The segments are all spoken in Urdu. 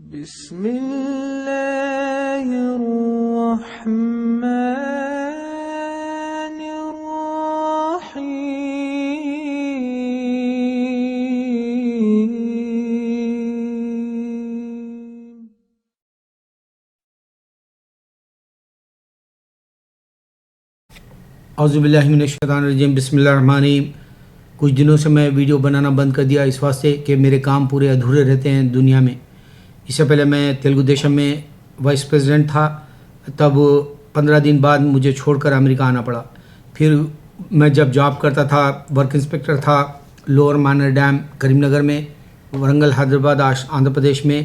بسم اللہ الرحمن الرحیم. اعوذ باللہ من الشیطان الرجیم. بسم اللہ الرحمن الرحیم. کچھ دنوں سے میں ویڈیو بنانا بند کر دیا اس واسطے کہ میرے کام پورے ادھورے رہتے ہیں دنیا میں. اس سے پہلے میں تیلگو دیشم میں وائس پریزیڈنٹ تھا. تب 15 دن بعد مجھے چھوڑ کر امریکہ آنا پڑا. پھر میں جب جاب کرتا تھا ورک انسپیکٹر تھا لوور مانر ڈیم کریم نگر میں، ورنگل حیدرآباد آندھرا پردیش میں،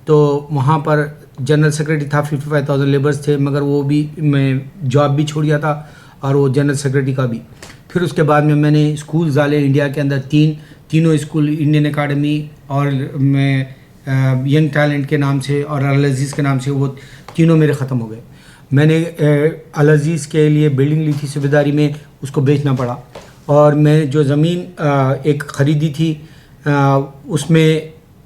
تو وہاں پر جنرل سیکرٹری تھا. 55,000 لیبرز تھے، مگر وہ بھی میں جاب بھی چھوڑ دیا تھا اور وہ جنرل سیکرٹری کا بھی. پھر اس کے بعد میں نے اسکول ڈالے انڈیا کے اندر، تینوں اسکول، انڈین اکیڈمی اور میں ینگ ٹیلنٹ کے نام سے اور العزیز کے نام سے، وہ تینوں میرے ختم ہو گئے. میں نے العزیز کے لیے بلڈنگ لی تھی صوبیداری میں، اس کو بیچنا پڑا. اور میں جو زمین ایک خریدی تھی اس میں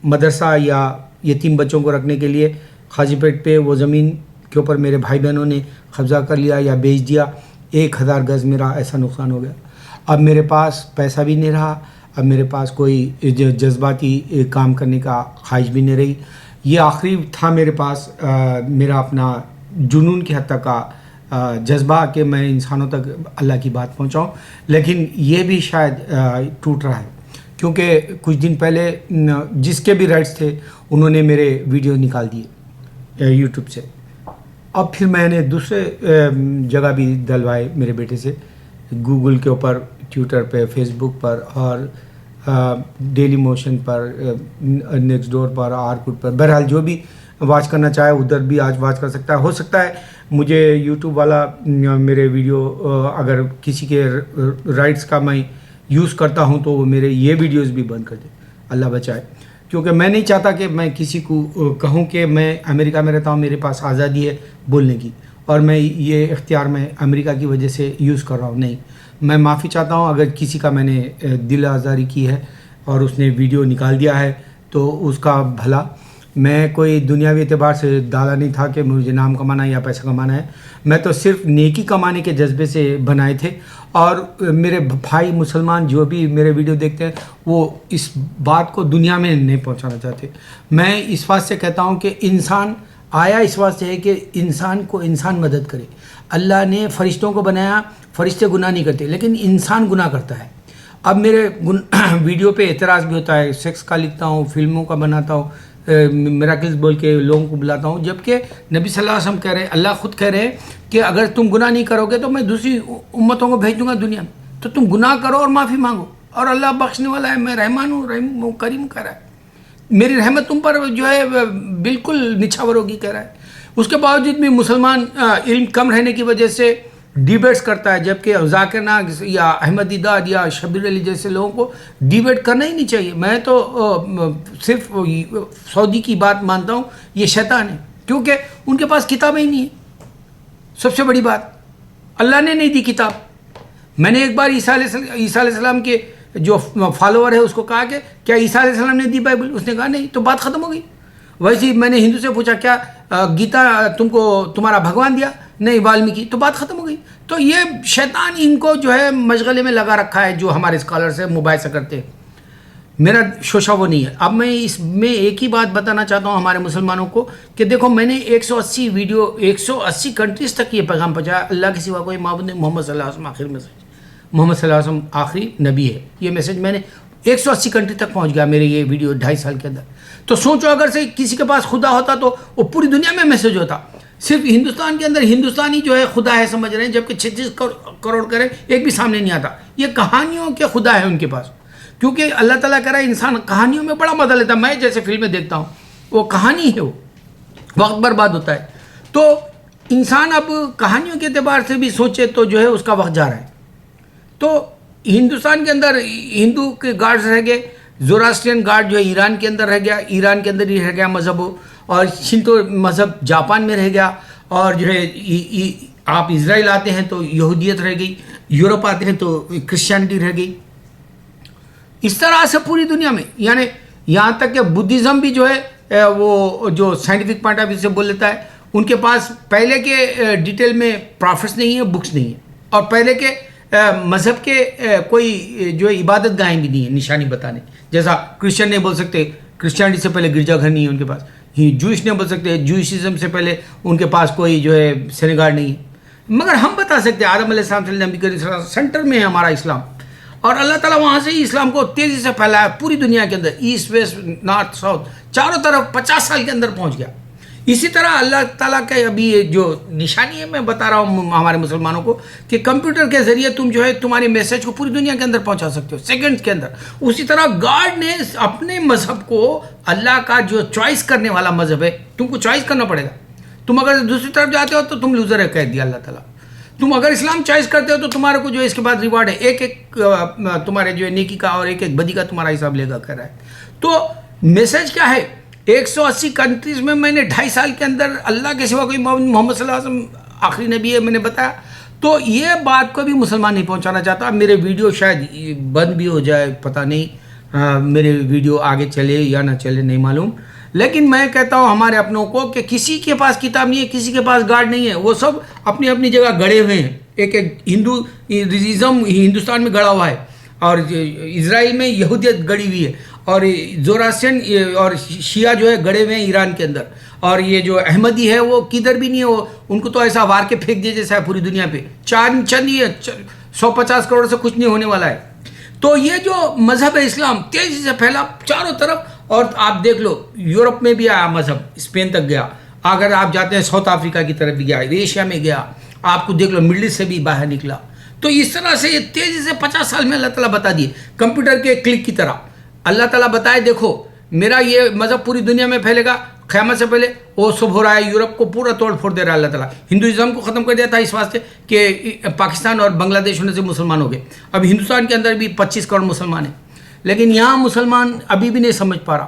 مدرسہ یا یتیم بچوں کو رکھنے کے لیے خاجی پیٹ پہ، وہ زمین کے اوپر میرے بھائی بہنوں نے قبضہ کر لیا یا بیچ دیا. 1000 گز میرا ایسا نقصان ہو گیا. اب میرے پاس پیسہ بھی نہیں رہا، اب میرے پاس کوئی جذباتی کام کرنے کا خواہش بھی نہیں رہی. یہ آخری تھا میرے پاس میرا اپنا جنون کی حد تک کا جذبہ کہ میں انسانوں تک اللہ کی بات پہنچاؤں. لیکن یہ بھی شاید ٹوٹ رہا ہے، کیونکہ کچھ دن پہلے جس کے بھی رائٹس تھے انہوں نے میرے ویڈیو نکال دیے یوٹیوب سے. اب پھر میں نے دوسرے جگہ بھی دلوائے میرے بیٹے سے، گوگل کے اوپر، ٹویٹر پہ، فیس بک پر اور ڈیلی موشن پر، نیکسٹ ڈور پر، آرکوٹ پر. بہرحال جو بھی واچ کرنا چاہے ادھر بھی آج واچ کر سکتا ہے. ہو سکتا ہے مجھے یوٹیوب والا میرے ویڈیو اگر کسی کے رائٹس کا میں یوز کرتا ہوں تو وہ میرے یہ ویڈیوز بھی بند کر دے، اللہ بچائے. کیونکہ میں نہیں چاہتا کہ میں کسی کو کہوں کہ میں امریکہ میں رہتا ہوں، میرے پاس آزادی ہے بولنے کی اور میں یہ اختیار میں امریکہ کی وجہ سے یوز کر رہا ہوں. نہیں، میں معافی چاہتا ہوں اگر کسی کا میں نے دل آزاری کی ہے اور اس نے ویڈیو نکال دیا ہے تو اس کا بھلا. میں کوئی دنیاوی اعتبار سے ڈالا نہیں تھا کہ مجھے نام کمانا ہے یا پیسہ کمانا ہے. میں تو صرف نیکی کمانے کے جذبے سے بنائے تھے. اور میرے بھائی مسلمان جو بھی میرے ویڈیو دیکھتے ہیں وہ اس بات کو دنیا میں نہیں پہنچانا چاہتے. میں اس بات سے کہتا ہوں کہ انسان آیا اس واسطے ہے کہ انسان کو انسان مدد کرے. اللہ نے فرشتوں کو بنایا، فرشتے گناہ نہیں کرتے لیکن انسان گناہ کرتا ہے. اب میرے ویڈیو پہ اعتراض بھی ہوتا ہے، سیکس کا لکھتا ہوں، فلموں کا بناتا ہوں، میراکلز بول کے لوگوں کو بلاتا ہوں، جبکہ نبی صلی اللہ علیہ وسلم کہہ رہے ہیں، اللہ خود کہہ رہے ہیں کہ اگر تم گناہ نہیں کرو گے تو میں دوسری امتوں کو بھیج دوں گا دنیا میں. تو تم گناہ کرو اور معافی مانگو، اور اللہ بخشنے والا ہے، میں رحمان ہوں، رحیم ہوں، کریم کہہ رہا ہے. میری رحمت تم پر جو ہے بالکل نچھاور ہوگی کہہ رہا ہے. اس کے باوجود بھی مسلمان علم کم رہنے کی وجہ سے ڈیبیٹس کرتا ہے، جبکہ ذاکر ناگ یا احمد دیداد یا شبیر علی جیسے لوگوں کو ڈیبیٹ کرنا ہی نہیں چاہیے. میں تو صرف سعودی کی بات مانتا ہوں، یہ شیطان ہے، کیونکہ ان کے پاس کتابیں ہی نہیں ہیں. سب سے بڑی بات، اللہ نے نہیں دی کتاب. میں نے ایک بار عیسیٰ علیہ السلام کے جو فالوور ہے اس کو کہا کہ کیا عیسیٰ علیہ السلام نے دی بائبل؟ اس نے کہا نہیں، تو بات ختم ہو گئی. ویسے ہی میں نے ہندو سے پوچھا کیا گیتا تم کو تمہارا بھگوان دیا؟ نہیں، والمیکی. تو بات ختم ہو گئی. تو یہ شیطان ان کو جو ہے مشغلے میں لگا رکھا ہے، جو ہمارے اسکالر سے مباحثہ کرتے ہیں. میرا شوشہ وہ نہیں ہے. اب میں اس میں ایک ہی بات بتانا چاہتا ہوں ہمارے مسلمانوں کو کہ دیکھو، میں نے 180 ویڈیو 180 کنٹریز تک یہ پیغام پہنچایا، اللہ کے سوا کوئی معبود نہیں، محمد صلی اللہ علیہ وسلم آخر میسج، محمد صلی اللہ علیہ وسلم آخری نبی ہے. یہ میسج میں نے 180 کنٹری تک پہنچ گیا میرے یہ ویڈیو 2.5 سال کے اندر. تو سوچو اگر سے کسی کے پاس خدا ہوتا تو وہ پوری دنیا میں میسج ہوتا. صرف ہندوستان کے اندر ہندوستانی جو ہے خدا ہے سمجھ رہے ہیں، جبکہ 36 کروڑ کرے ایک بھی سامنے نہیں آتا. یہ کہانیوں کے خدا ہے ان کے پاس، کیونکہ اللہ تعالیٰ کہہ رہا ہے انسان کہانیوں میں بڑا مزہ لیتا ہے. میں جیسے فلمیں دیکھتا ہوں وہ کہانی ہے، وہ وقت برباد ہوتا ہے. تو انسان اب کہانیوں کے اعتبار سے بھی سوچے تو جو ہے اس کا وقت جا رہا ہے. تو ہندوستان کے اندر ہندو کے گاڈز رہ گئے، زوراسٹرین گاڈ جو ہے ایران کے اندر رہ گیا، ایران کے اندر ہی رہ گیا مذہب، اور شنتو مذہب جاپان میں رہ گیا، اور جو ہے آپ اسرائیل آتے ہیں تو یہودیت رہ گئی، یورپ آتے ہیں تو کرسچینٹی رہ گئی. اس طرح سے پوری دنیا میں، یعنی یہاں تک کہ بدھزم بھی جو ہے وہ جو سائنٹیفک پوائنٹ آف ویو سے بول لیتا ہے. ان کے پاس پہلے کے ڈیٹیل میں پرافٹس نہیں ہیں, بکس نہیں ہیں, اور پہلے کے مذہب کے کوئی جو عبادت گاہیں بھی نہیں ہیں نشانی بتانے. جیسا کرسچن نہیں بول سکتے کرسچینٹی سے پہلے گرجا گھر نہیں ہے ان کے پاس, جوئش نہیں بول سکتے جوئشزم سے پہلے ان کے پاس کوئی جو ہے سینیگاڑ نہیں ہے. مگر ہم بتا سکتے ہیں آدم علیہ السلام سے نبی کریم صلی اللہ علیہ وسلم سینٹر میں ہے ہمارا اسلام, اور اللہ تعالیٰ وہاں سے ہی اسلام کو تیزی سے پھیلایا پوری دنیا کے اندر, ایسٹ ویسٹ نارتھ ساؤتھ چاروں طرف 50 سال کے اندر پہنچ گیا. اسی طرح اللہ تعالیٰ کا ابھی جو نشانی ہے میں بتا رہا ہوں ہمارے مسلمانوں کو کہ کمپیوٹر کے ذریعے تم جو ہے تمہارے میسج کو پوری دنیا کے اندر پہنچا سکتے ہو سیکنڈز کے اندر. اسی طرح گاڈ نے اپنے مذہب کو, اللہ کا جو چوائس کرنے والا مذہب ہے, تم کو چوائس کرنا پڑے گا. تم اگر دوسری طرف جاتے ہو تو تم لوزر ہے کہہ دیا اللہ تعالیٰ. تم اگر اسلام چوائس کرتے ہو تو تمہارے کو جو اس کے بعد ریوارڈ ہے ایک ایک تمہارے جو ہے نیکی کا اور ایک ایک بدی کا تمہارا حساب لے گا کر رہا ہے. تو میسج کیا ہے, 180 کنٹریز میں نے 2.5 سال کے اندر اللہ کے سوا کوئی محمد صلی اللہ علیہ وسلم آخری نبی ہے میں نے بتایا. تو یہ بات کو بھی مسلمان نہیں پہنچانا چاہتا. میرے ویڈیو شاید بند بھی ہو جائے, پتہ نہیں میرے ویڈیو آگے چلے یا نہ چلے نہیں معلوم, لیکن میں کہتا ہوں ہمارے اپنوں کو کہ کسی کے پاس کتاب نہیں ہے, کسی کے پاس گاڈ نہیں ہے, وہ سب اپنی اپنی جگہ گڑے ہوئے ہیں. ایک ہندوازم ہندوستان میں گڑا ہوا ہے, اور اسرائیل میں یہودیت گڑی ہوئی ہے, اور زوراسترین اور شیعہ جو ہے گڑے ہوئے ہیں ایران کے اندر, اور یہ جو احمدی ہے وہ کدھر بھی نہیں ہے. وہ ان کو تو ایسا وار کے پھینک دیے جیسا ہے پوری دنیا پہ, چند ہی ہے, 150 کروڑ سے کچھ نہیں ہونے والا ہے. تو یہ جو مذہب ہے اسلام تیزی سے پھیلا چاروں طرف, اور آپ دیکھ لو یورپ میں بھی آیا مذہب, اسپین تک گیا, اگر آپ جاتے ہیں ساؤتھ افریقہ کی طرف بھی گیا, ایشیا میں گیا, آپ کو دیکھ لو مڈل ایسٹ سے بھی باہر نکلا. تو اس طرح سے یہ تیزی سے 50 سال میں اللہ تعالیٰ بتا دیے کمپیوٹر کے کلک کی طرح. اللہ تعالیٰ بتائے دیکھو میرا یہ مذہب پوری دنیا میں پھیلے گا, قیامت سے پہلے وہ سب ہو رہا ہے. یورپ کو پورا توڑ پھوڑ دے رہا ہے اللہ تعالیٰ. ہندوازم کو ختم کر دیا تھا اس واسطے کہ پاکستان اور بنگلہ دیش ہونے سے مسلمان ہو گئے. اب ہندوستان کے اندر بھی 25 کروڑ مسلمان ہیں, لیکن یہاں مسلمان ابھی بھی نہیں سمجھ پا رہا.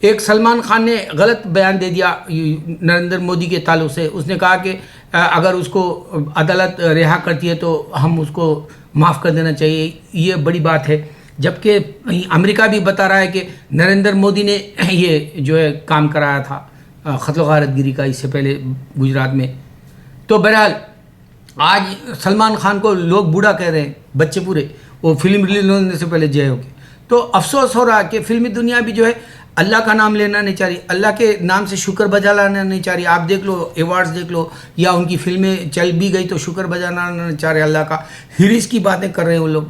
ایک سلمان خان نے غلط بیان دے دیا نریندر مودی کے تعلق سے. اس نے کہا کہ اگر اس کو عدالت رہا کرتی ہے تو ہم اس کو معاف کر دینا چاہیے. یہ بڑی بات ہے, جبکہ امریکہ بھی بتا رہا ہے کہ نریندر مودی نے یہ جو ہے کام کرایا تھا قتل و غارت گیری کا اس سے پہلے گجرات میں. تو بہرحال آج سلمان خان کو لوگ بوڑھا کہہ رہے ہیں, بچے پورے, وہ فلم ریلیز ہونے سے پہلے جے ہو گئے. تو افسوس ہو رہا کہ فلمی دنیا بھی جو ہے اللہ کا نام لینا نہیں چاہ رہی, اللہ کے نام سے شکر بجا لانا نہیں چاہ رہی. آپ دیکھ لو ایوارڈز دیکھ لو, یا ان کی فلمیں چل بھی گئی تو شکر بجانا نہیں چاہ رہے اللہ کا. ہیریس کی باتیں کر رہے ہیں وہ لوگ.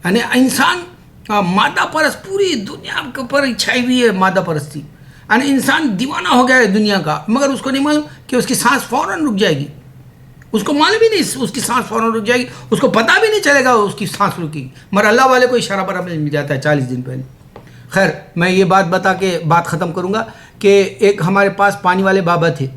یعنی انسان مادہ پرست پوری دنیا کے اوپر چھائی ہوئی ہے مادہ پرستی. یعنی انسان دیوانہ ہو گیا ہے دنیا کا, مگر اس کو نہیں معلوم کہ اس کی سانس فوراً رک جائے گی. اس کو معلوم بھی نہیں اس کی سانس فوراً رک جائے گی, اس کو پتہ بھی نہیں چلے گا اس کی سانس رکی گی. مگر اللہ والے کو اشارہ برابر مل جاتا ہے 40 دن پہلے. خیر میں یہ بات بتا کے بات ختم کروں گا کہ ایک ہمارے پاس پانی والے بابا تھے,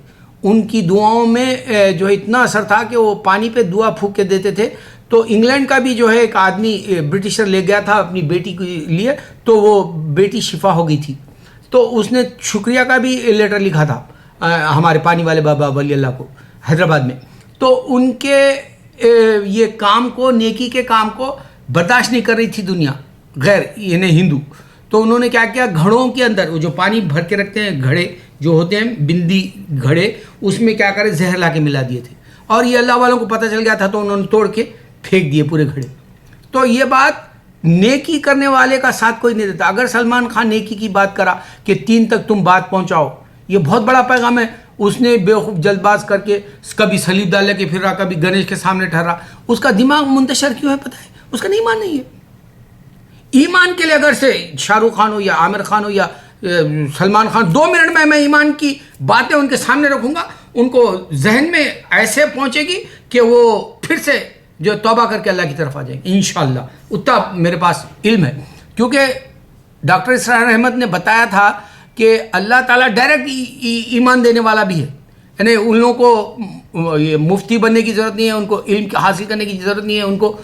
ان کی دعاؤں میں جو اتنا اثر تھا کہ وہ پانی پہ دعا پھونک کے دیتے تھے. تو انگلینڈ کا بھی جو ہے ایک آدمی برٹشر لے گیا تھا اپنی بیٹی کے لیے, تو وہ بیٹی شفا ہو گئی تھی. تو اس نے شکریہ کا بھی لیٹر لکھا تھا ہمارے پانی والے بابا ولی اللہ کو حیدرآباد میں. تو ان کے یہ کام کو, نیکی کے کام کو برداشت نہیں کر رہی تھی دنیا, غیر یعنی ہندو. تو انہوں نے کیا کیا, گھڑوں کے اندر وہ جو پانی بھر کے رکھتے ہیں گھڑے جو ہوتے ہیں بندی گھڑے, اس میں کیا کرے زہر لا کے ملا دیے تھے. اور یہ اللہ والوں کو پتہ چل گیا تھا تو انہوں نے توڑ کے پھینک دیے پورے گھڑے. تو یہ بات نیکی کرنے والے کا ساتھ کوئی نہیں دیتا. اگر سلمان خان نیکی کی بات کرا کہ 3 تک تم بات پہنچاؤ, یہ بہت بڑا پیغام ہے. اس نے بیوقوف جلد باز کر کے کبھی سلیب ڈال کے پھر رہا, کبھی گنیش کے سامنے ٹھہرا. اس کا دماغ منتشر کیوں ہے پتہ ہے, اس کا نہیں ایمان نہیں ہے. ایمان کے لیے اگر سے شاہ رخ خان ہو یا عامر خان ہو یا سلمان خان 2 منٹ میں ایمان کی باتیں ان کے سامنے رکھوں گا, ان کو ذہن میں ایسے پہنچے گی کہ وہ پھر سے جو توبہ کر کے اللہ کی طرف آ جائیں گے انشاءاللہ. اتنا میرے پاس علم ہے, کیونکہ ڈاکٹر اسرار احمد نے بتایا تھا کہ اللہ تعالیٰ ڈائریکٹ ایمان دینے والا بھی ہے. یعنی ان لوگوں کو یہ مفتی بننے کی ضرورت نہیں ہے, ان کو علم حاصل کرنے کی ضرورت نہیں ہے, ان کو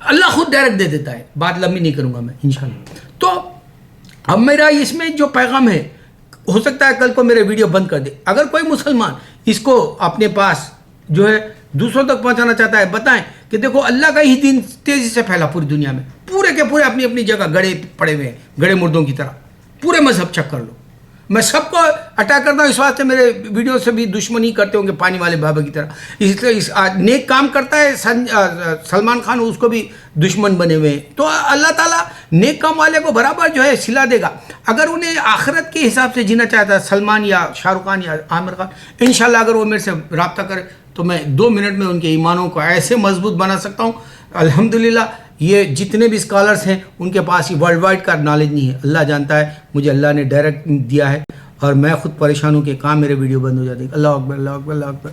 اللہ خود ڈائریکٹ دے دیتا ہے. بات لمبی نہیں کروں گا میں انشاءاللہ. تو اب میرا اس میں جو پیغام ہے, ہو سکتا ہے کل کو میرے ویڈیو بند کر دے. اگر کوئی مسلمان اس کو اپنے پاس جو ہے دوسروں تک پہنچانا چاہتا ہے, بتائیں کہ دیکھو اللہ کا ہی دین تیزی سے پھیلا پوری دنیا میں. پورے کے پورے اپنی اپنی جگہ گڑے پڑے ہوئے ہیں, گڑے مردوں کی طرح. پورے مذہب چیک کر لو. میں سب کو اٹیک کرتا ہوں، اس واسطے میرے ویڈیو سے بھی دشمنی کرتے ہوں گے پانی والے بابا کی طرح. اس لیے نیک کام کرتا ہے سلمان خان، اس کو بھی دشمن بنے ہوئے ہیں. تو اللہ تعالیٰ نیک کام والے کو برابر جو ہے صلہ دے گا. اگر انہیں آخرت کے حساب سے جینا چاہتا ہے سلمان یا شاہ رخ خان یا عامر خان، انشاءاللہ اگر وہ میرے سے رابطہ کرے تو میں 2 منٹ میں ان کے ایمانوں کو ایسے مضبوط بنا سکتا ہوں. الحمدللہ یہ جتنے بھی اسکالرس ہیں ان کے پاس یہ ورلڈ وائڈ کا نالج نہیں ہے. اللہ جانتا ہے، مجھے اللہ نے ڈائریکٹ دیا ہے، اور میں خود پریشان ہوں کہ کہاں میرے ویڈیو بند ہو جاتے ہیں. اللہ اکبر، اللہ اکبر، اللہ اکبر.